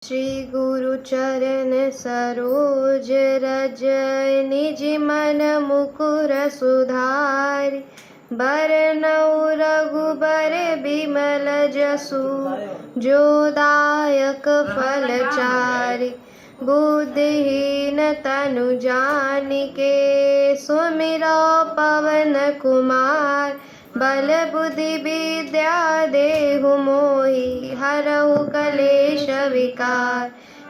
श्री गुरु चरण सरोज रज निज मन मुकुर सुधारि बरनउँ रघुबर बिमल जसु जो दायक फलचारि बुद्धिहीन तनु जानिके सुमिरौ पवन कुमार बल बुद्धि विद्या देहु मोहि हरहु कलेश विकार।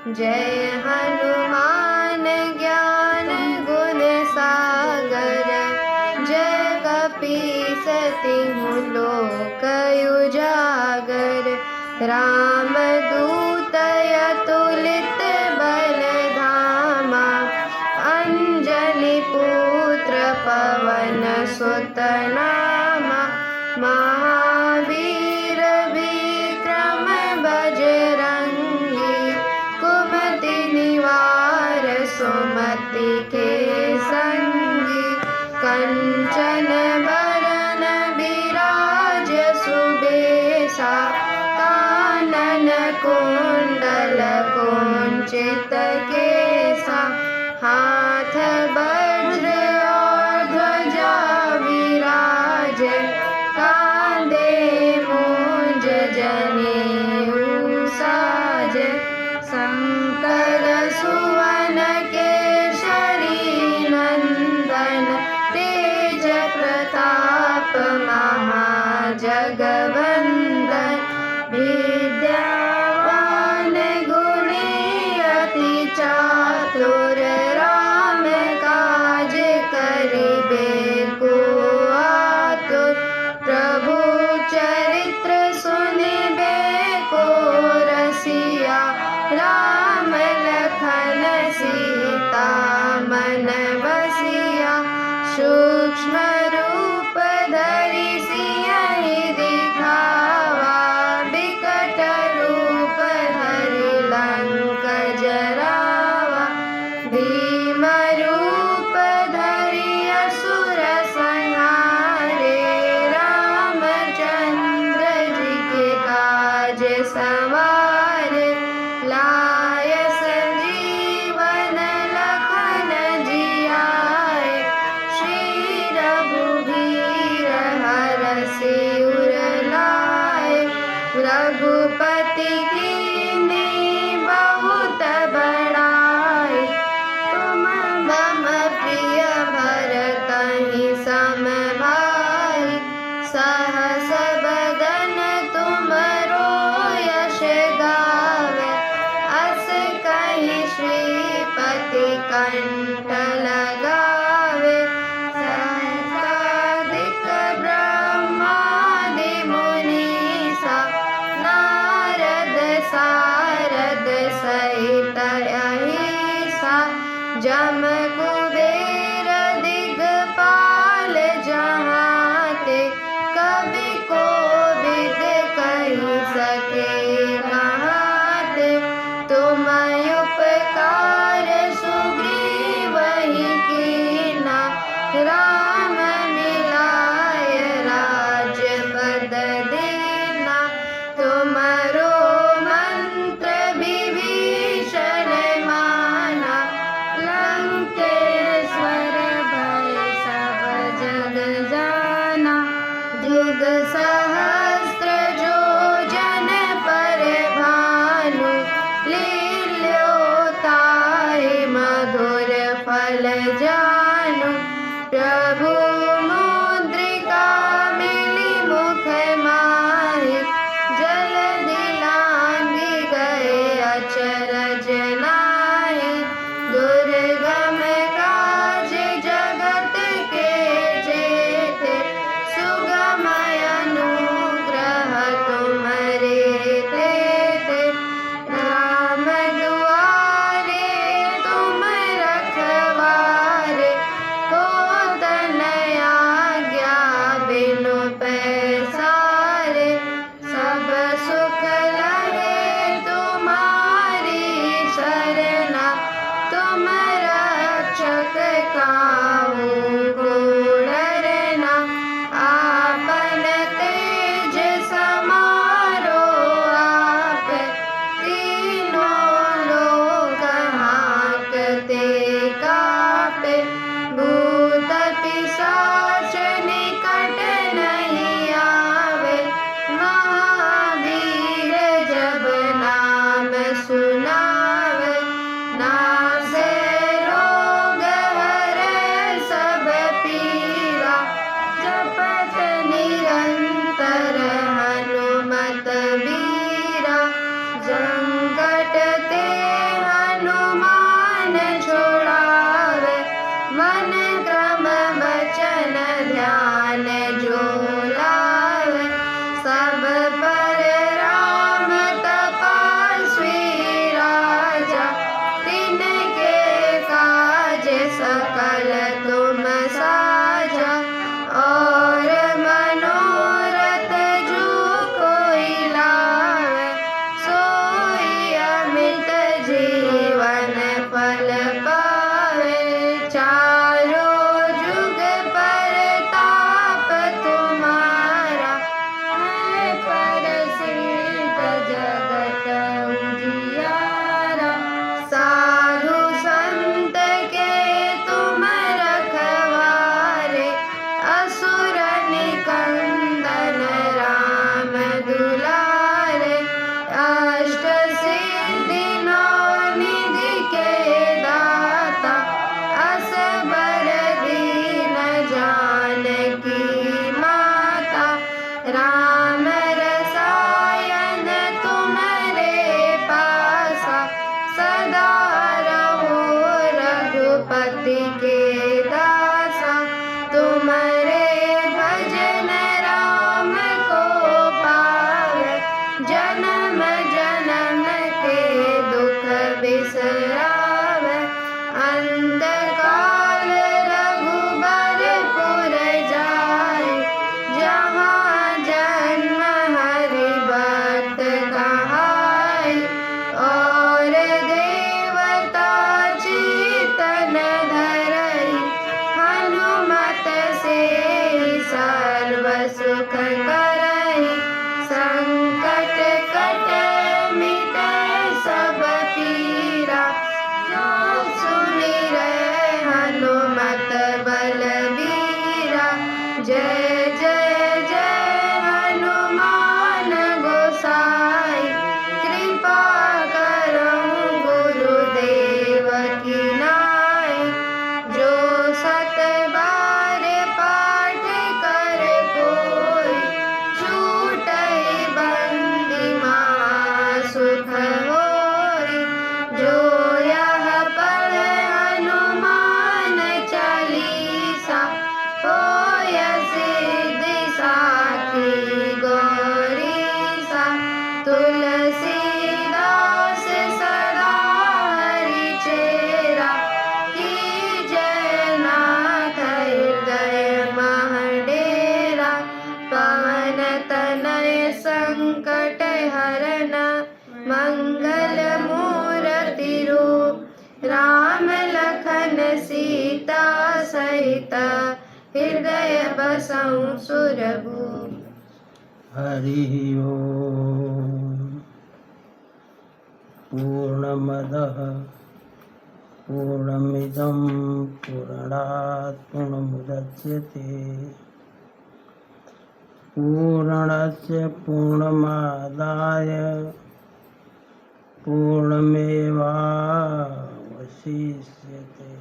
जय हनुमान ज्ञान गुण सागर जय कपीस तिहुँ लोक उजागर। रामदूत अतुलित बल धामा अंजनी पुत्र पवन सुत नामा। महावीर विक्रम बजरंगी कुमति निवार सुमति के संगी। कंचन बरन बिराज सुबेसा कानन कुंडल कुंचित केसा। हाथ वज्र और ध्वजा विराज कांधे मूंज जनेऊ साज। शंकर सुवन केसरी नंदन तेज प्रताप महाजगवंदन। विद्यावान गुणी अति चातुर राम काज करिबे को आतुर। प्रभु चरित्र सुनिबे को रसिया राम लखन सीता मन बसिया। सूक्ष्म रूप धरि सियहि दिखावा बिकट रूप धरि लंक जरावा। भीम रूप धरि असुर संहारे रामचंद्र जी के काज सवारे। लाय संजीवन लखन जियाए श्री रघुवीर हरषि उर लाए। रघुपति कीन्ही बहुत बड़ाई तुम मम प्रिय भरतहि सम भाई। सहस बदन तुमरो यश गावे अस कहि श्रीपति कंठ लगावे। सहस्राधिक ब्रह्मादि मुनीसा नारद सारद सहित अहिसा। जम कुबेर दिगपाल जहाते कवि कोविद कहि सके कहाते। तुम उपकार सुग्रीवहि कीन्हा राम मिलाय राज्यपद दीन्हा। तुमरो मंत्र विभीषण माना लंकेश्वर भय सब जग जाना। जुग सहस्त्र जो जन पर भानु लील्यो ताहि मधुर फल जानु। प्रभु मुद्रिका मिली मुख माहि जलधि लांघि गए अचरज नाहि। दुर्गम काज जगत के जेते सुगम अनुग्रह तुम्हरे तेते। राम दुआरे तुम रखवारे सीता सहित हृदय बसऊं सुरभु। हरि ओम। पूर्णमदः पूर्णमिदं पूर्णात् पूर्णमुदच्यते पूर्णस्य पूर्णमादाय पूर्णमेवावशिष्यते।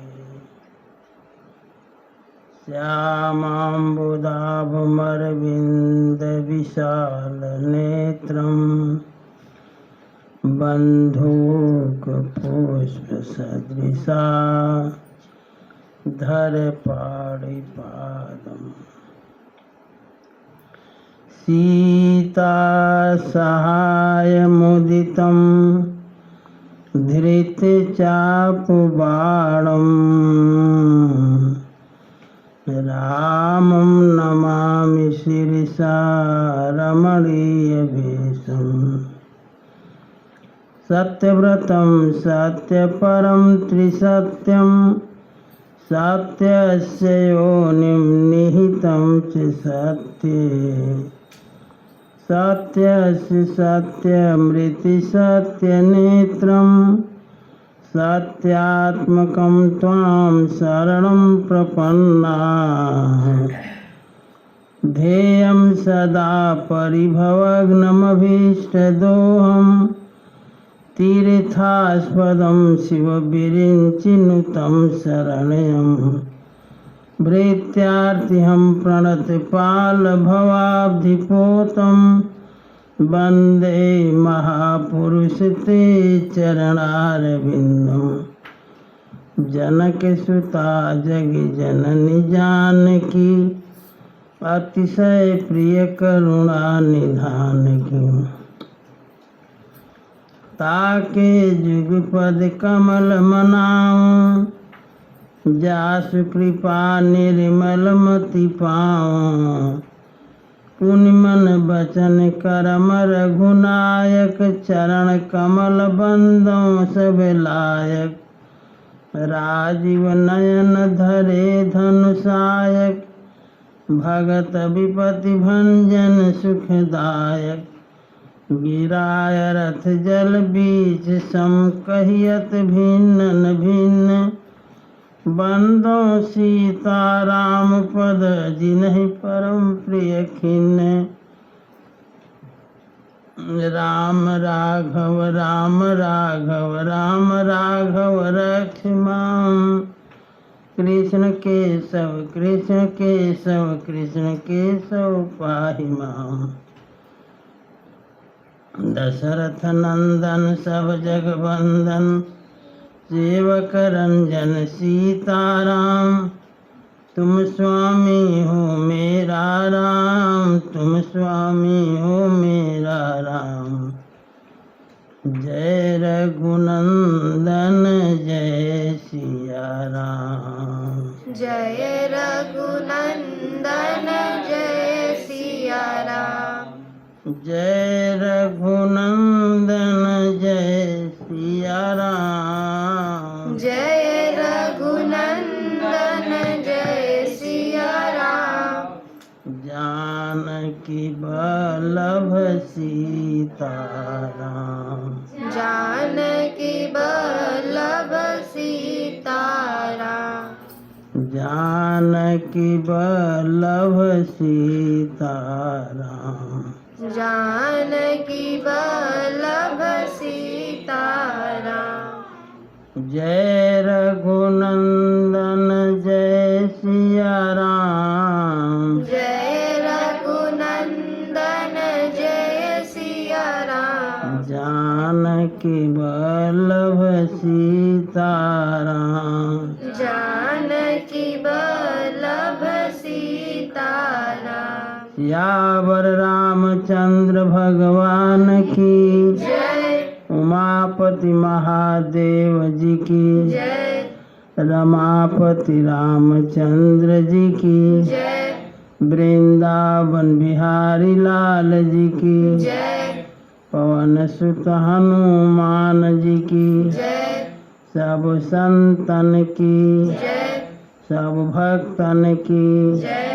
श्यामाम्बुदाभमरविन्दविशालनेत्रं बन्धूकपुष्पसदृशा धरपाणिपादम्। सीतासहायमुदितं धृतचापबाणम् रामं नमामि शिरसा रमणीयवेषम्। सत्यव्रतं सत्यपरं त्रिसत्यं सत्यस्य योनिं निहितं च सत्ये सत्यस्य सत्यमृतिसत्यनेत्रं सत्यात्मकं त्वां शरणं प्रपन्नाः। ध्येयं सदा परिभवग्नमभीष्टदोहं तीर्थास्पदं शिवविरिञ्चिनुतं शरण्यं। भृत्यार्तिहं प्रणतपालभवाब्धिपोतं वन्दे महापुरुष ते चरणारविन्दं। जनकसुता जगज्जननी जानकी अतिशय प्रिय करुणा निधान की। ताके जुगपद कमल मनाऊं जासु कृपा निर्मल मति पाऊं। पुनि मन बचन करम रघुनायक चरण कमल बंदों सब लायक। राजीव नयन धरे धनुषायक भगत विपति भंजन सुखदायक। गिराय रथ जल बीच सम कहियत भिन्न भिन्न। बंदो सीता राम पद जिन्हि परम प्रिय खिन्न। राम राघव राम राघव राम राघव रक्ष मां। कृष्ण केशव कृष्ण केशव कृष्ण केशव पाहि मां। दशरथ नंदन सब जग वंदन सेवक रंजन सीताराम। तुम स्वामी हो मेरा राम तुम स्वामी हो मेरा राम। जय रघुनंदन जय सिया राम। जय रघुनंदन जय सिया राम। जय रघुनंदन जय सिया राम। जय रघुनंदन जय सिया राम। जानकी बल्लभ सीताराम। जानकी बल्लभ सीताराम। जानकी बल्लभ सीताराम। जानकी बल्लभ सीताराम। जय रघुनंदन जय सिया राम। जय रघुनंदन जय सिया राम। जानकी बल्लभ सीताराम। जानकी बल्लभ सीताराम। सियावर रामचंद्र भगवान की जय। उमापति महादेव जी की जय। रमापति रामचंद्र जी की जय। वृंदावन बिहारी लाल जी की जय। पवन सुत हनुमान जी की जय। सब संतन की जय सब भक्तन की जय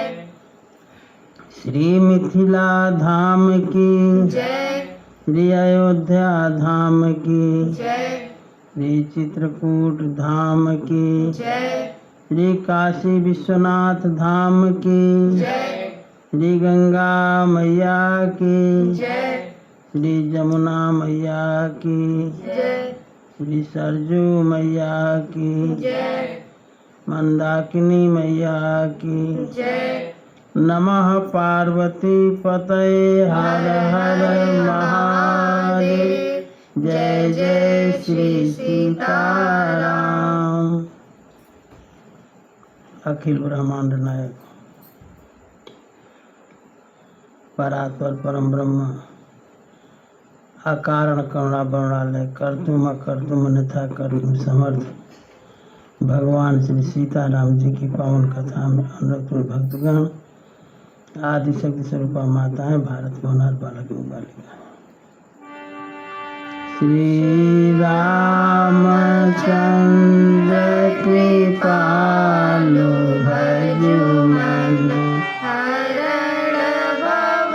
श्री मिथिला धाम की जय श्री अयोध्या धाम की जय श्री चित्रकूट धाम की जय श्री काशी विश्वनाथ धाम की जय श्री गंगा मैया की जय श्री जमुना मैया की जय श्री सरजू मैया की जय मंदाकिनी मैया की जय नमः पार्वती पतये हर हर महादेव जय जय श्री सीताराम। अखिल ब्रह्मांड नायक परात्पर परम ब्रह्म अकारण करुणा बरुणालय कर्तुम अकर्तुम अन्यथा कर्तुम समर्थ भगवान श्री सीताराम जी की पावन कथा में अनुरक्त भक्तगण आदि शक्ति स्वरूपा माताएं भारत के होनहार बालक एवं बालिका श्री रामचंद्र कृपालु भजु मन हरण भव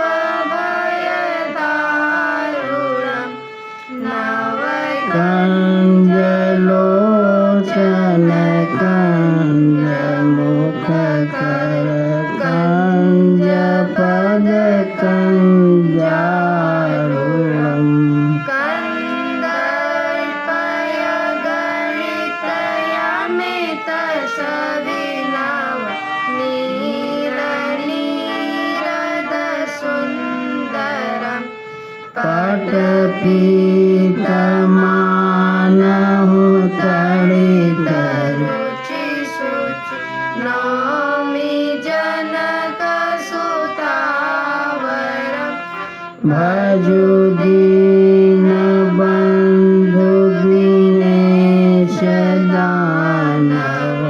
भयदारुणं नव कंज लोचन कंज मुख कर कंज पद कंजारुणम कन्दर्पय गणितयमितशविनव नीरनीरदसुन्दरं पटपीतमानहु तडितरु रुचिशुचि नौमि जनकसुतावरम् भजु दीन बंधु दिनेश दानव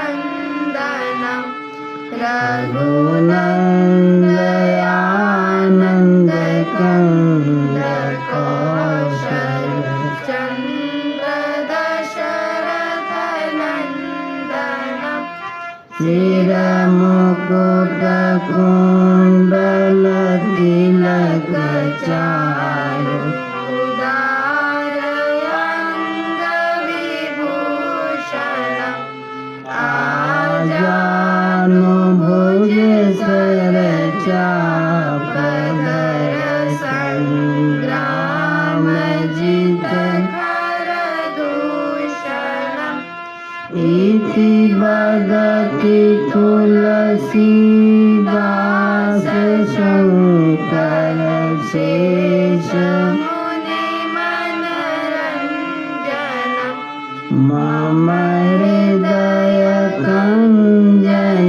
दैत्यवंशनिकन्दनं रघुनन्दयानन्द कंद कौशल चन्द्रदशरथनन्दनं शिरमुकुट कुण्डल तिलक चारु उदारयङ्गविभूषणम् आजानुभुज सर चापधर संग्राम जित खरदूषणम् इति बदति तुलसीदास शंकर शेष मुनिमनरञ्जनम् मम हृदय कंजनिवास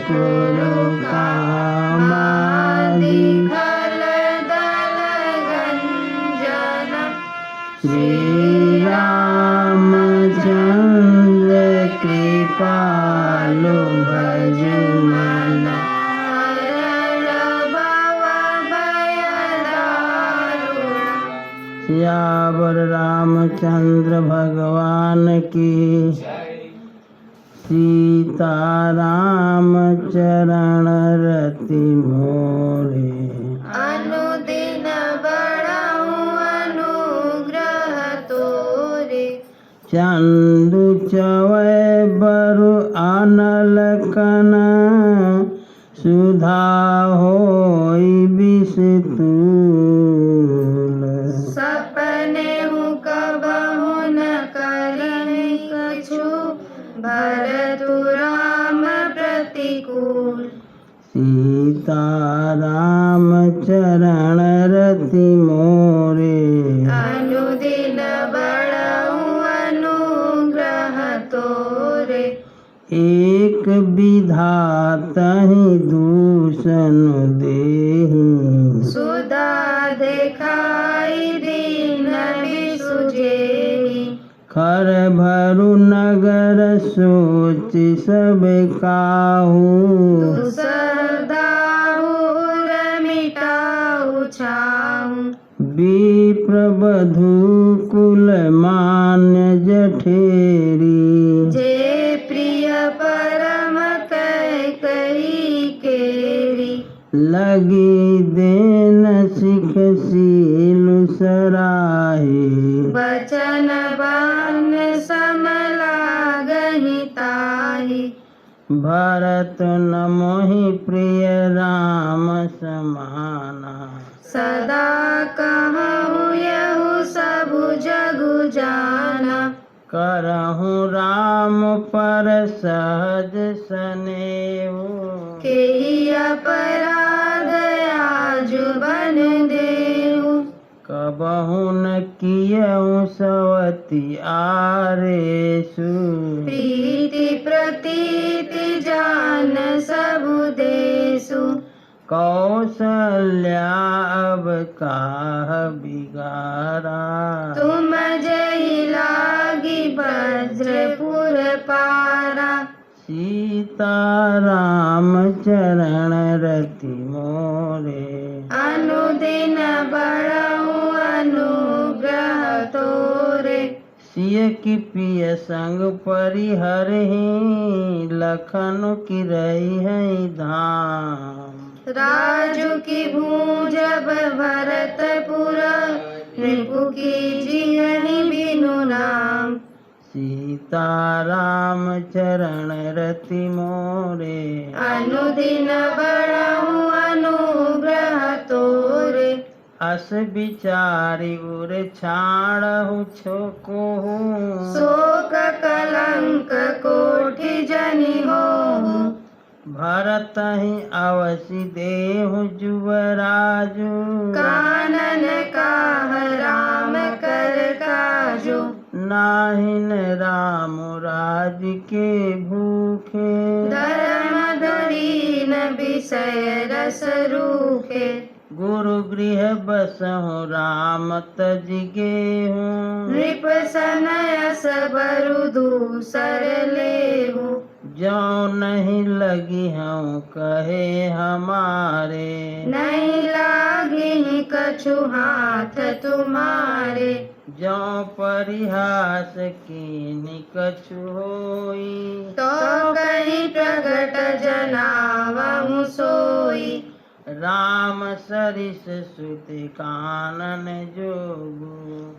कुरु कामादि फलदलगञ्जनम् श्री रामचंद्र कृपालु भजु मन हरण भव भयदारुणम् सियावर रामचंद्र भगवान की सीताराम चरण रति मोरे अनुदिन बढ़ाऊं अनुग्रह तोरे चंदु चवै बरु अनल कन सुधा होई विषतूल सपने हूँ कबहु न करी कछु भरतु राम प्रतिकूल सीताराम चरण रति मोरे अनुदिन बढ़ाऊं अनुग्रह तोरे एक विधातहि दूषण देहि सुधा देखाई दीन बिसुजेहि खर भरु नगर सोच सब काहू दुसरदाहुर मिटाहु छाऊं। विप्रवधू कुल मान्य जठेरी, जे प्रिय परम कही केरी। लगी देन सिख सीलु सराहे, बचन बान सम लागहि ताहि। भरत न मोहि प्रिय राम समाना, सदा कहूँ यहु सबु जगु जाना। करहु राम पर सहज सनेहु, केहि अपराध आजु बन देहु। कबहु न कियहु सवति आरेषु, प्रीति प्रतीति जान सबु देसु। कौशल्या अब काह बिगारा, तुम जहि लागी वज्रपुर पारा। सीता राम चरण रति मोरे, अनुदिन बड़हु अनुग्रह तोरे। सिय की पिय संग परिहरहि, लखन की रही है धाम। राजु की भूजब भरतपुर, रिपु की जियहि बिनु नाम। सीता राम चरण रति मोरे, अनुदिन बड़हु अनुग्रह तोरे। अस विचारि उर छाड़हु छोकोहु, शोक कलंक कोटि जनि होहु। भरतहि अवसि देहु जुवराजु, कानन काह राम कर काजु। नाहिन राम राज के भूखे, धर्म धुरीन विषय रस रूखे। गुरु गृह बसहु राम तज गेहु, नृप सनयस बरु दूसर लेहु। जो नहीं लगी हूँ कहे हमारे, नहीं लागी कछु हाथ तुम्हारे। जो परिहास कीनि कछु होई, तो कहीं प्रगट जनावहु सोई। राम सरिस सुत कानन जोगु,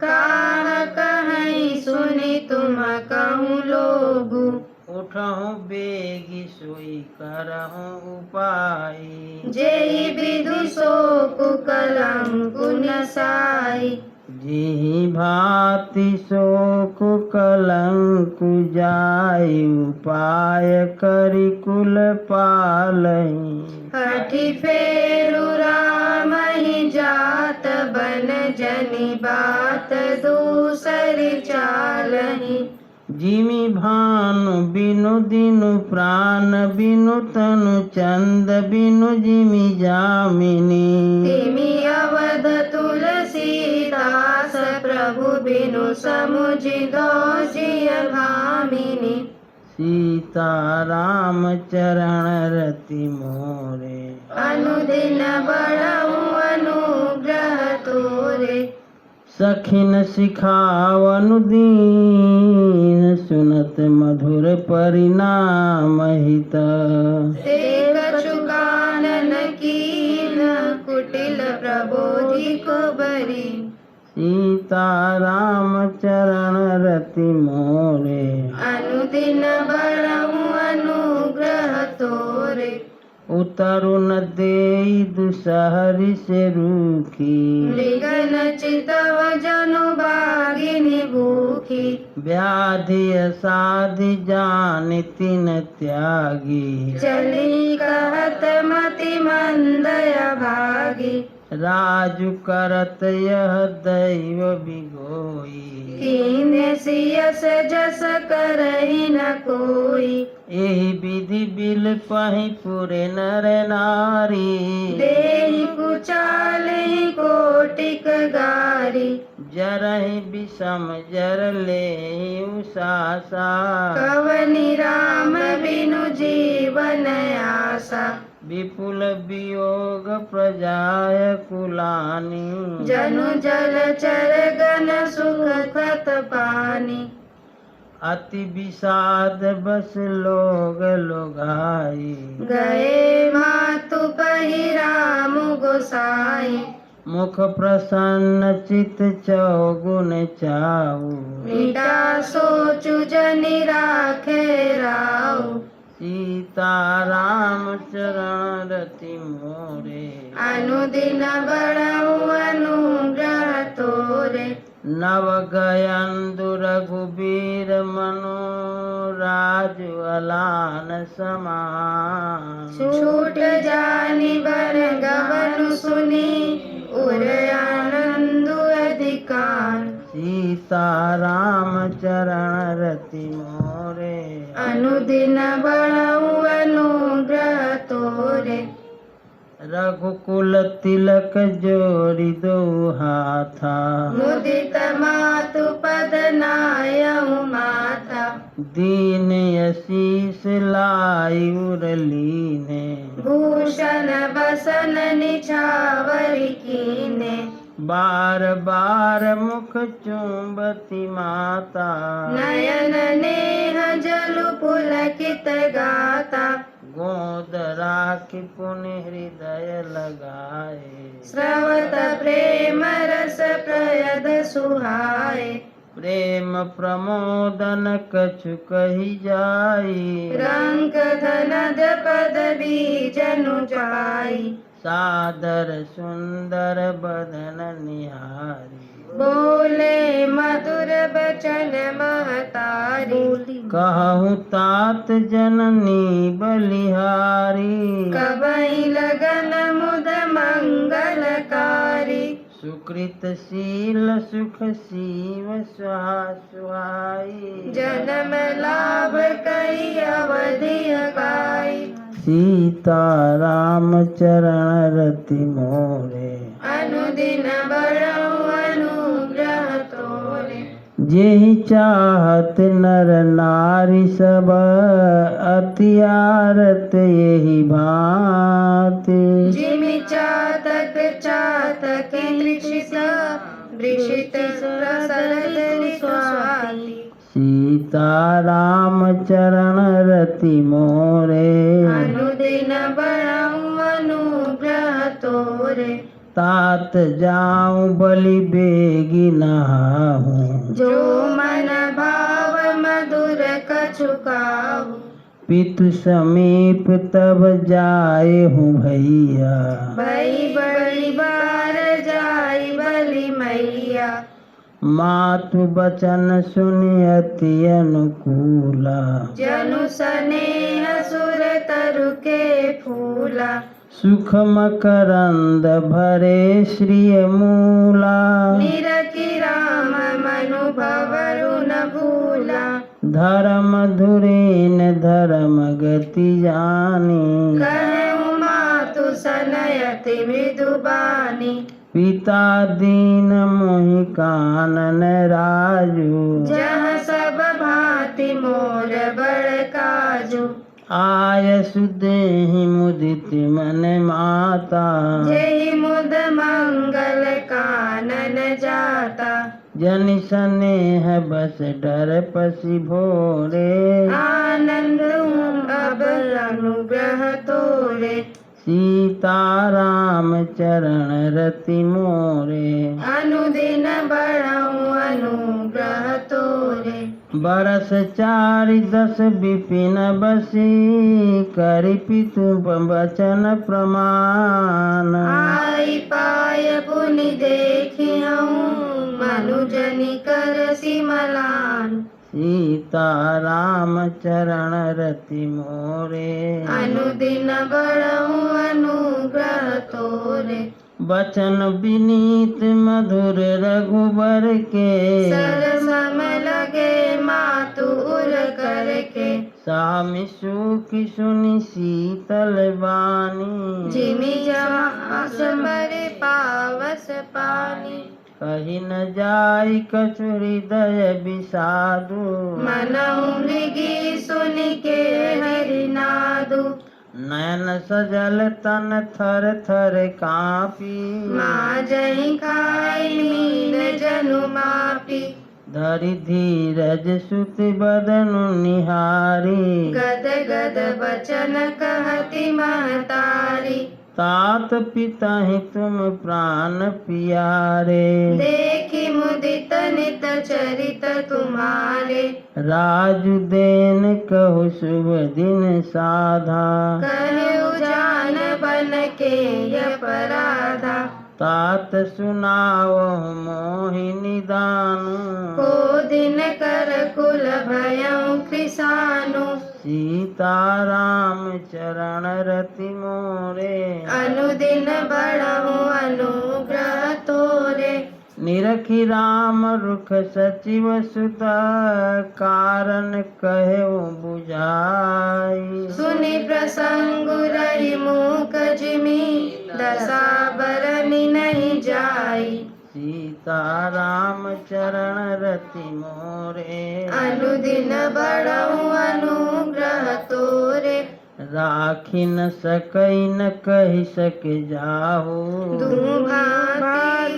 काह कहीं सुनि तुम कहूँ लोगु। उठहु बेगी सोई करहु उपाय, जेहि विधु शोक कलंकु नसाई। जेहि भांति शोक कलंकु जाय, उपाय करि कुल पालहि। हठि फेरु राम ही जात, बन जनि बात दूसरी चालहि। जिमि भानु बिनु दिनु प्राण, बिनु तनु चंद बिनु जिमि जामिनी। तिमि अवध तुलसीदास, प्रभु बिनु समुझि दोषिय भामिनी। सीता राम चरण रति मोरे, अनुदिन बड़हु अनुग्रह तोरे। सखिन सिखावनु दीन, सुनत मधुर परिणाम हित। ते कछु कानन कीन, कुटिल प्रबोधि को बरी। सीता राम चरण रति मोरे, अनुदिन बड़हु अनुग्रह तोरे। उतरु न देई दुसहरि से रूखी, मृगन चितव जनु बागिनी भूखी। व्याधि असाधि जानि तिन त्यागी, चली कहत मति मंदय भागी। राजु करत यह दैव बिगोई, कीन्ह सियस जस करहि न कोई। एहि विधि बिल पहि पुरे नर नारी, देहि कुचालहि कोटिक गारी। जरहि विषम जर लेहि उषासा, कवनि राम बिनु जीवन आसा। विपुल वियोग प्रजाय कुलानी जनु जल चर गण सुखत पानी अति विषाद बस लोग लोगाई गए मातु पहि राम गोसाई मुख प्रसन्न चित चौगुन चाऊ मिटा सोचु जनि राखे राउ सीता राम चरण रति मोरे अनुदिन बड़ऊ अनुग्रह तोरे नव गयंदु रघुबीर मनु राजु अलान समान छूट जानि बर गवनु सुनी उर आनंदु अधिकार सीता राम चरण रति मोरे अनुदिन बड़ऊ अनुग्रह तोरे रघुकुल तिलक जोरी दो हाथा मुदित मातु पद नायऊ माता दीन यशीष लाई उरलीने भूषण बसन निछावरी कीने बार बार मुख चुंबती माता नयन नेह जलु पुलकित गाता गोद राखी पुण्य हृदय लगाए स्रवत प्रेम रस प्रयद सुहाए प्रेम प्रमोदन कछु कही जाई रंग धनद पद बीजनु जाई सादर सुंदर बदन निहारी बोले मधुर बचन महतारी कहूँ तात जननी बलिहारी कबई लगन मुद मंगलकारी सुकृत शील सुख शिव सुहाई जन्म लाभ कई अवधि गाई सीता राम चरण रति मोरे अनुदिन बड़ऊ अनुग्रह तोरे जेहि चाहत नर नारी सब अति आरत यही भांति जिमि चातक चातक दृक्षित दृक्षित सरल स्वाति सीता राम चरण रति मोरे अनुदिन बड़ऊ अनुग्रह तोरे तात जाऊं बलि बेगी नहाऊं जो मन भाव मधुर कछुकाऊ पितु समीप तब जाए हूँ भैया भई बड़ी बार जाई बलि मैया मातु बचन सुनि अति अनुकूला जनु स्नेह सुर तरु के फूला सुख मकरंद भरे श्रिय मूला निरखि राम मनु भवरु न भूला धर्म धुरीन धर्म गति जानी कहूँ मातु सनयति मृदु बानी पिता दीन मोहि कानन राजू जहाँ सब भांति मोर बड़ काजू आय सुदेहि मुदित मन माता जेहि मुद मंगल कानन जाता जनि स्नेह बस डर पसी भोरे आनंद अब अनुग्रह तोरे सीता राम चरण रति मोरे अनुदिन बड़ऊ अनुग्रह तोरे बरस चारि दस विपिन बसी करि पितु वचन प्रमाण आई पाय पुनि देखी मनुजनि कर सिमलान सीता राम चरण रति मोरे अनुदिन बड़ऊ अनुग्रह तोरे बचन विनीत मधुर रघुबर के सरसम लगे मातु उर करके सामि सुखी सुनि शीतल वाणी जिमि जहाँ समरे पावस पानी कही न जाई कछु हृदय विषादु मनऊ मृगी सुनि के हरि नादु नयन सजल तन थर थर कापी माँ जही खाई मीन जनु मापी धरि धीरज सुति बदनु निहारी गद गद बचन कहती महतारी तात पिताहि तुम प्राण प्यारे देखी मुदित नित चरित तुम्हारे राजु देन कहु शुभ दिन साधा कहु जान बन के अपराधा तात सुनाओ मोहिनी दानु को दिन कर कुल भयउ कृसानु सीता राम चरण रति मोरे अनुदिन बढ़हु अनुग्रह तोरे निरखि राम रुख सचिव सुत कारण कहेउ बुझाई सुनि प्रसंग रही मूक जिमी दशा बरनी नहीं जाई सीता राम चरण रति मोरे अनुदिन बढ़हु अनुग्रह तोरे राखी न सकई न कही सके जाहू भांति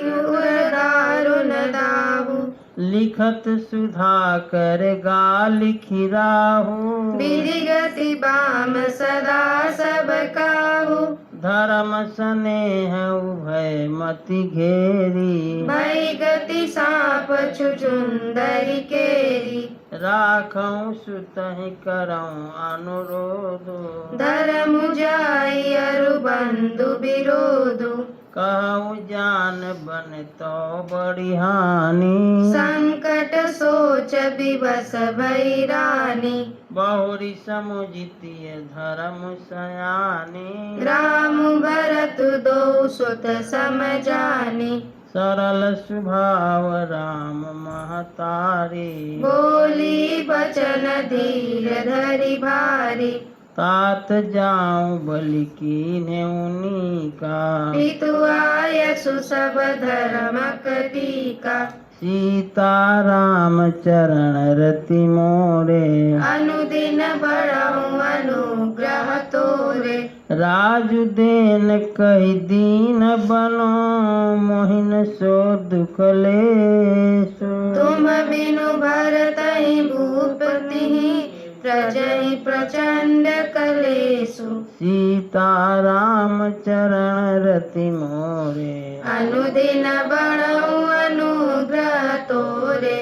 दारुण दाहु लिखत सुधा कर गा लिखी राहू बिरिगति बाम सदा सब काहू धर्म स्नेह उभय मति घेरी भई गति साप छुचुंदरी केरी राखऊं सुतहि करऊं अनुरोधो धर्म जाई अरु बंधु विरोधु कहूँ जान बन तो बड़ी हानि संकट सोच विवश भई रानी बहुरी समुझितिय धर्म सयानी राम भरत दो सुत समझानी सरल स्वभाव राम महतारी बोली बचन धीर धरि भारी तात जाऊं बलि कीन्हे उन्हीं का पितु आयसु सब धर्म टीका सीता राम चरण रति मोरे अनुदिन बढ़हु अनुग्रह तोरे राजु देन कही दीन बनो मोहिन सो दुख लेसु तुम बिनु भरतहि भूपति प्रजहि प्रचंड कलेसु सीता राम चरण रति मोरे अनुदिन बढ़हु अनुग्रह तोरे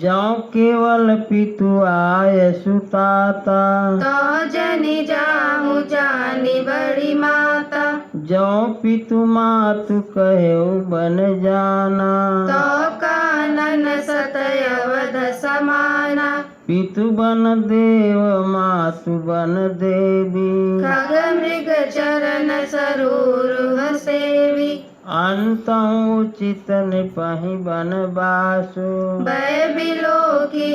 जौ केवल पितु आय सुताता तो जनि जाहु जानी बड़ी माता जौ पितु मातु कहेउ बन जाना तो कानन सतयवध समाना पितु बन देव मातु बन देवी खग मृग चरण सरोरुह सेवी अंत उचित निपहि बन बासु भय बिलो की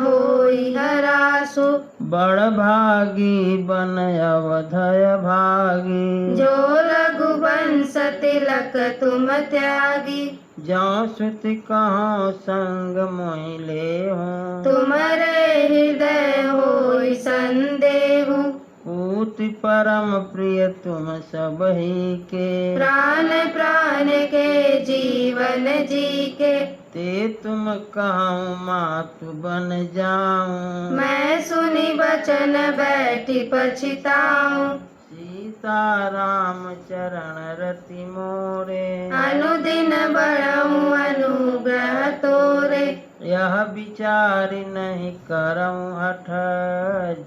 होई हरासु बड़ भागी बन अवधय भागी जो रघुवंश तिलक तुम त्यागी जौ सुति कहो संग मोहिले हूँ तुम्हारे हृदय होई संदेहु पूति परम प्रिय तुम सब ही के प्राण प्राण के जीवन जी के ते तुम कहूँ मातु बन जाऊं मैं सुनी बचन बैठी पछिताऊं सीता राम चरण रति मोरे अनुदिन बढ़हु अनुग्रह तोरे यह विचारि नहीं करऊं हठ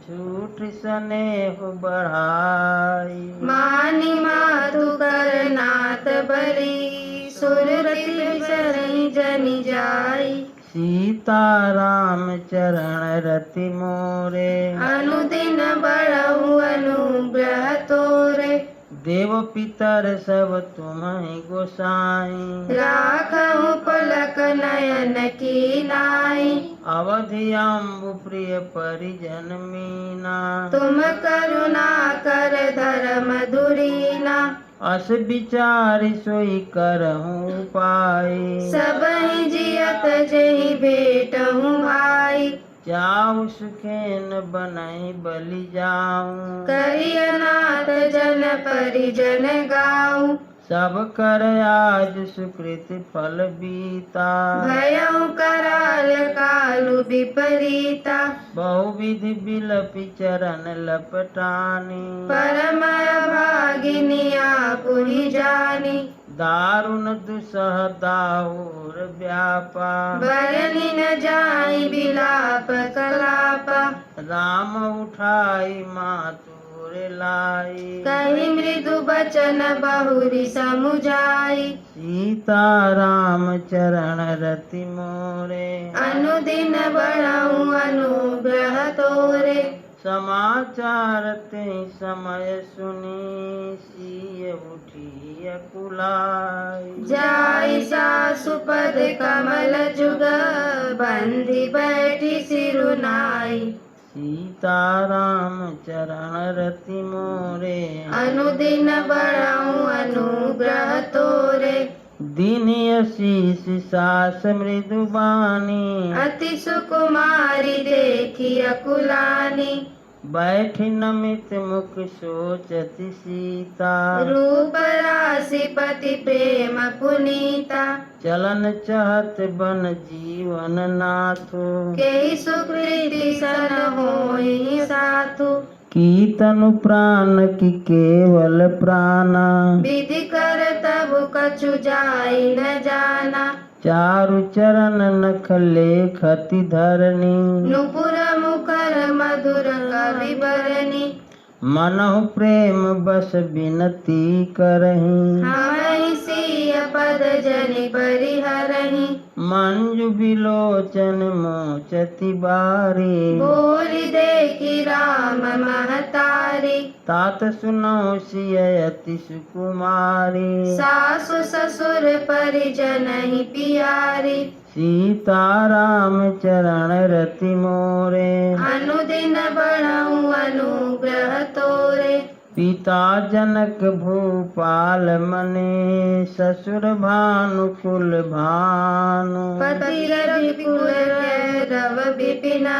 झूठ स्नेह बढ़ाई मानी मातु कर नाथ बरी सुरति सरहि जनि जाई सीता राम चरण रति मोरे अनुदिन बढ़हु अनुग्रह तोरे देव पितर सब तुम्हि गोसाई राखहु पलक नयन की नाई अवधि अम्बु प्रिय परिजन मीना तुम करुणा कर धर्म धुरीना अस विचारि सोई करहूँ पाई सबहि जियत जहि भेटहु भाई जाऊ सुखेन बनई बलि जाऊं करियनाथ जन परिजन गाऊं सब कर आज सुकृत फल बीता भयउ कराल कालु विपरीता बहुविधि बिलपि चरण लपटानी परम भागिनी आपुहि जानी दारुण दुसह दाहुर व्यापा बरनि न जाई बिलाप कलापा राम उठाई मातुर लाई कहि मृदु बचन बहुरी समुझाई सीता राम चरण रति मोरे अनुदिन बढ़ऊ अनुग्रह तोरे समाचार ते समय सुनी सिय उठी अकुलाई जाई सासुपद कमल जुग बंदी बैठी सिरुनाई सीता राम चरण रति मोरे अनुदिन बढ़ऊ अनुग्रह तोरे दीन आशीष सास मृदु बानी अति सुकुमारी देखी अकुलानी बैठी नमित मुख सोचति सीता रूप राशि पति प्रेम पुनीता चलन चहत बन जीवन नाथो केहि सुकृति सन होई साथु की तनु प्राण की केवल प्राणा विधि कर तब कछु जाई न जाना चारु चरण नख लेखति धरनी नुपुर मुकर मधुर कवि बरनी मनहु प्रेम बस बिनती करही हमहि सिय पद जनि परिहरहि मंजु बिलोचन मोचति बारी बोली देखी राम महतारी तात सुनो सिय अति सुकुमारी सासु ससुर परिजन ही पियारी सीता राम चरण रति मोरे अनुदिन बढ़ऊ अनुग्रह तोरे पिता जनक भूपाल मने ससुर भानु कुल भानु पति रविकुल रव विपिना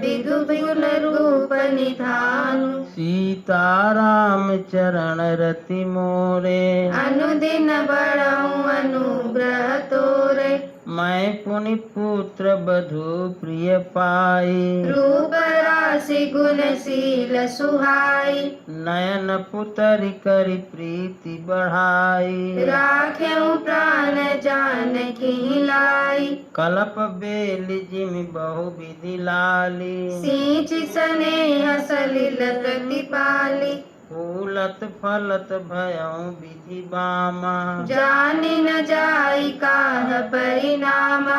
विदु विपुल रूप निधानु सीता राम चरण रति मोरे अनुदिन बढ़ऊ अनुग्रह तोरे मैं पुनि पुत्र बधु प्रिय पाई रूप राशि गुणशील सुहाई नयन पुतरि करि प्रीति बढ़ाई राख्यऊ प्राण जानकी लाई कलप बेल जिमि बहु विधि लाली सींच स्नेह सलिल प्रतिपाली फूलत फलत भयऊ विधि बामा जानि न जाई काह परिणामा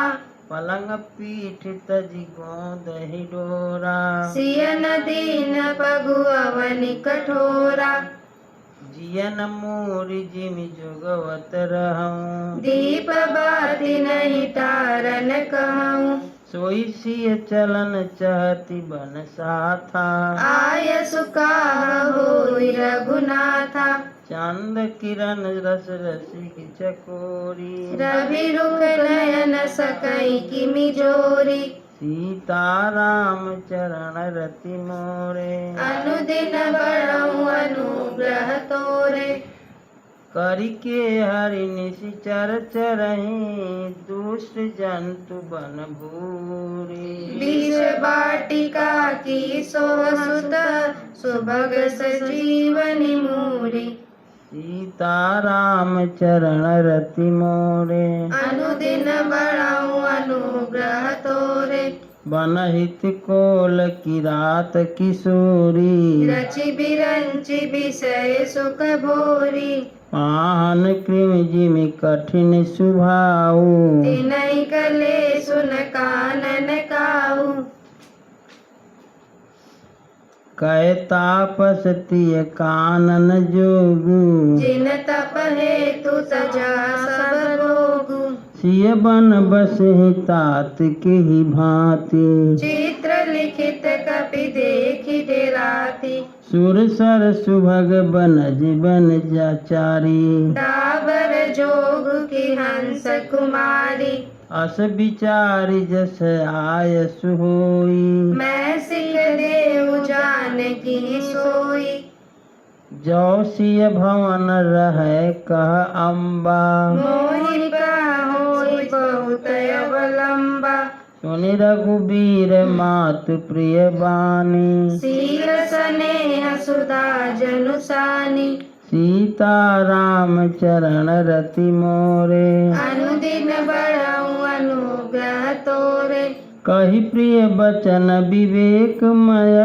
पलंग पीठ तजि गोदहि डोरा सियन दीन पगु अवनि कठोरा जियन मोरि जिमि जोगवत रहऊं दीप बाति नहीं तारन कहूँ सोई सिय चलन चहति बन साथा आय सुकाह होई रघुनाथा चंद किरण रस रसिक चकोरी रवि रुख नयन सकई किमि जोरी सीता राम चरण रति मोरे अनुदिन बढ़ऊ अनुग्रह तोरे करिके हरि निशिचर चरहि दुष्ट जंतु बन भूरी विष वाटिका की सोहसुत सुभग सजीवनि मूरी सीता राम चरण रति मोरे अनुदिन बढ़ऊ अनुग्रह तोरे बनहित कोल किरात किशोरी रचि बिरंचि विषय सुख भोरी पाहन कृमि जिमि कठिन सुभाऊ तिनहि कले सुन कानन काऊ कै तापस तिय कानन जोगु जिन तप हेतु तजा सब रोगु सिय बन बसहि तात के ही भांति चित्र लिखित कपि देखि डेराती सुर सर सुभग बनज बन जाचारी डाबर जोग की हंस कुमारी अस विचारि जस आयस होई। मैं सिख देव जानकी सोई। जो सिय भवन रहे कह अम्बा। मोहि होई बहुत अवलंबा। सुनि रघुबीर मातु प्रिय बानी। सील स्नेह सुधा जनुसानी। सीता राम चरण रति मोरे। अनुदिन बढ़ाऊं अनुग्रह तोरे। कही प्रिय बचन विवेकमय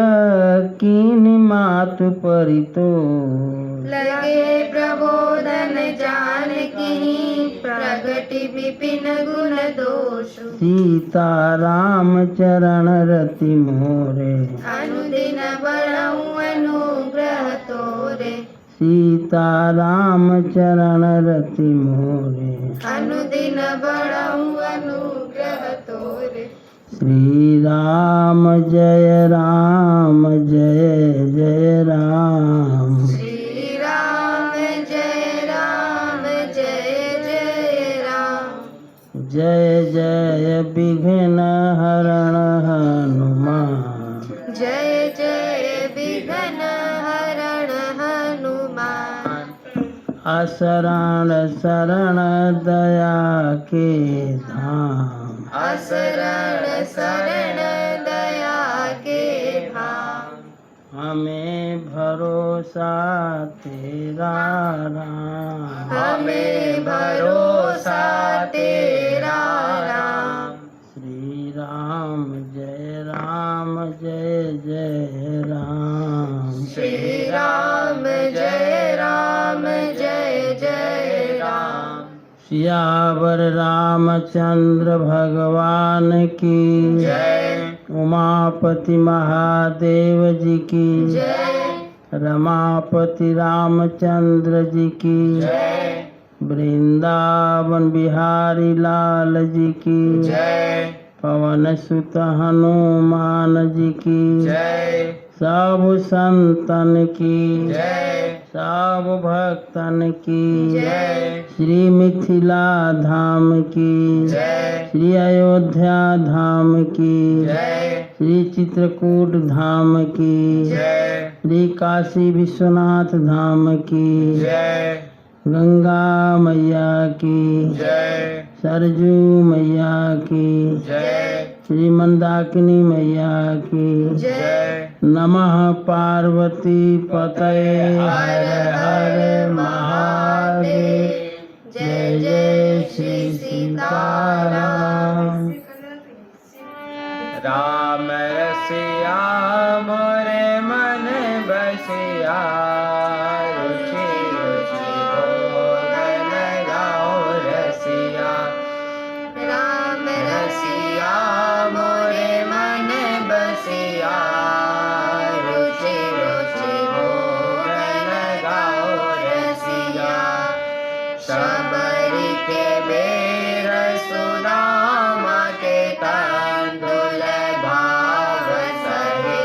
कीन मातु परितोष। लगे प्रबोधन जानकी प्रगति विपिन गुण दोष। सीता राम चरण रति मोरे। अनुदिन बढ़ाऊं अनुग्रह तोरे। सीता राम चरण रति मोरे। अनुदिन बढ़ाऊं अनुग्रह तोरे। श्री राम जय जय राम। श्री राम जय जय राम। जय जय विघ्न हरण हनुमान। जय जय विघ्न हरण हनुमान। असरण शरण दया के धाम। असरण शरण दया के धाम। हमें भरोसा तेरा राम। हमें भरोसा तेरा राम। श्री राम जय जय राम। श्री राम जय जय राम। सियावर रामचंद्र भगवान की जय। उमापति महादेव जी की जय। रमापति रामचंद्र जी की जय। वृंदावन बिहारी लाल जी की जय। पवन सुत हनुमान जी की जय। सब संतन की जय। सब भक्तन की जय। श्री मिथिला धाम की जय। श्री अयोध्या धाम की जय। श्री चित्रकूट धाम की जय। श्री काशी विश्वनाथ धाम की जय। गंगा मैया की जय। सरजू मैया की जय। श्री मंदाकिनी मैया की जय। नमः पार्वती पतये हर हर महादेव। जय जय श्री सीताराम। राम रसिया मोरे मन बसिया। रुचि रुचि भोगन गाओ रसिया। राम रसिया मोरे मन बसिया। रुचि रुचि भोगन गाओ रसिया। शबरी के बेर सुदामा के तांडुल भाव सहे।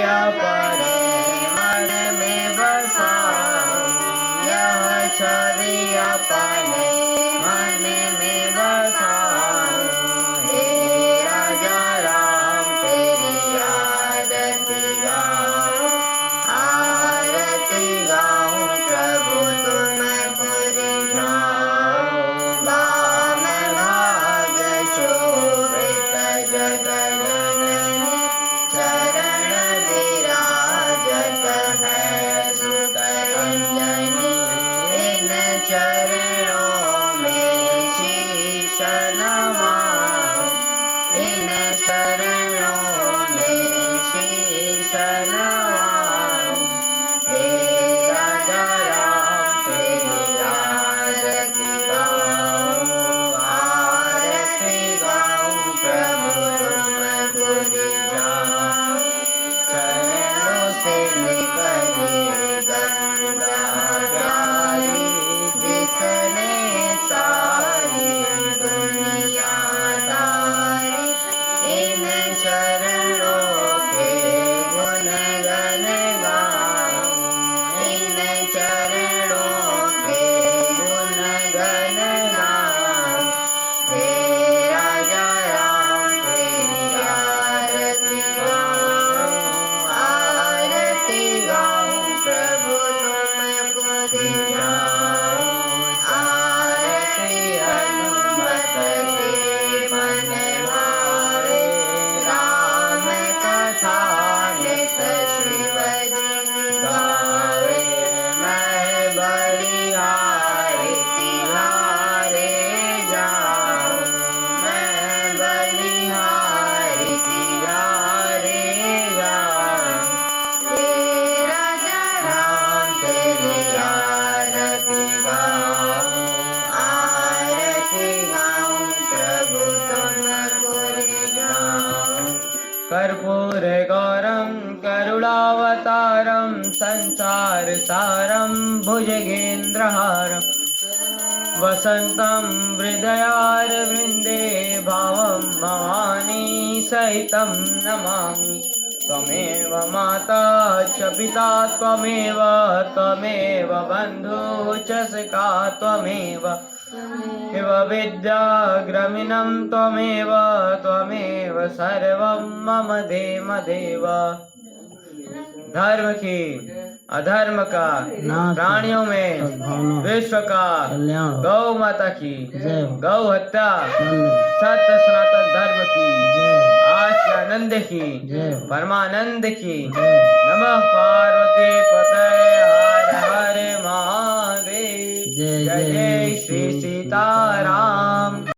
अपने मन में बसाओ, यह छवि अपने मन में बसाओ। हे राजा राम तेरी आरती गाऊं, आरती गाऊं प्रभु तुमको रिझाऊं। वाम भाग शोभित जगजननी, चरण विराजत है सुत अंजनी। इन चरणों में शीश नवाऊं, इन चरणों में शीश नवाऊं। हे राजा राम तेरी आरती गाऊं, आरती गाऊं प्रभु तुमको रिझाऊं। चरणों से निकली गंगा प्यारी, जिसने सारी दुनिया तारी। इन चरणों के गुण गण गाऊं, इन चरणों के गुण गण गाऊं। हे राजा राम तेरी आरती गाऊं, आरती गाऊं प्रभु तुमको रिझाऊं। आरती हनुमत के मन भावे, राम कथा नित शिव जी गावे। मैं बलिहारी तिहारे जाऊं, मैं बलिहारी तिहारे जाऊं। हे राजा राम तेरी आरती गाऊं, आरती गाऊं प्रभु तुमको रिझाऊं। कर्पूर गौरम करुणावतारम, संसार सारम भुजगेन्द्रहारम। वसंतं हृदयारविन्दे भावं भवानी सहितं नमामि। त्वमेव माता च पिता त्वमेव, त्वमेव बन्धु च सखा त्वमेव। इव विद्या ग्रामिणं त्वमेव, त्वमेव सर्वं मम देव देव। धर्म की अधर्म का नाश प्राणियों में सद्भावना विश्व का कल्याण हो। गौ माता की जय हो। गौ हत्या वंदे सत्य सनातन धर्म की जय हो। आनंद की जय हो। परमानंद की। जय हो। नमः पार्वती पतये हर हर महादेव। जय जय जय श्री सीताराम।